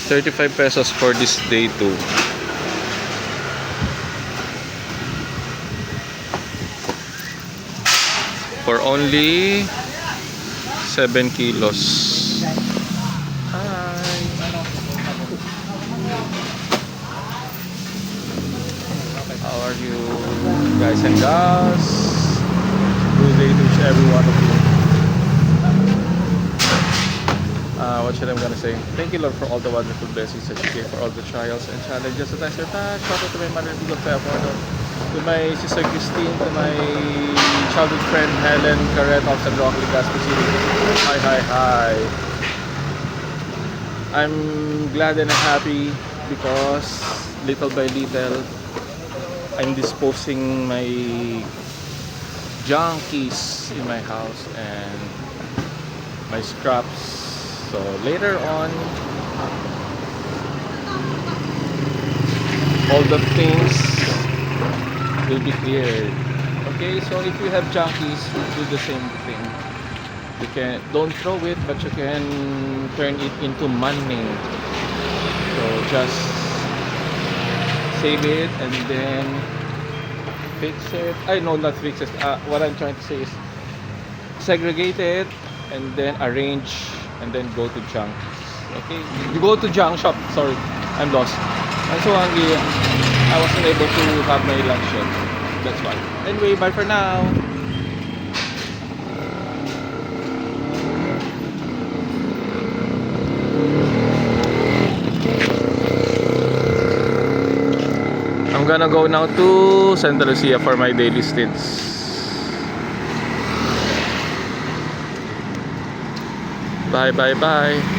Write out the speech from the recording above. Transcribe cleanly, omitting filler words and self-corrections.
35 pesos for this day too. For only 7 kilos. Hi. How are you, guys and gals? Good day to each every one of you. What should I gonna say? Thank you, Lord, for all the wonderful blessings that you gave, for all the trials and challenges that I surpassed. Shout out to my mother, Big Pepper, to my sister Christine, to my childhood friend Helen Carret of San Roque, Legazpi City. Hi, hi, hi. I'm glad and happy because little by little I'm disposing my junkies in my house and my scraps. So later on, all the things will be cleared. Okay, so if you have junkies, you do the same thing. You can don't throw it, but you can turn it into money. So just save it and then fix it. I know, not fix it. What I'm trying to say is segregate it and then arrange and then go to junk. Okay, you go to junk shop. Sorry, I'm lost. I'm so hungry. I wasn't able to have my lunch yet. That's why. Anyway, bye for now. I'm gonna go now to Santa Lucia for my daily stints. Bye, bye, bye.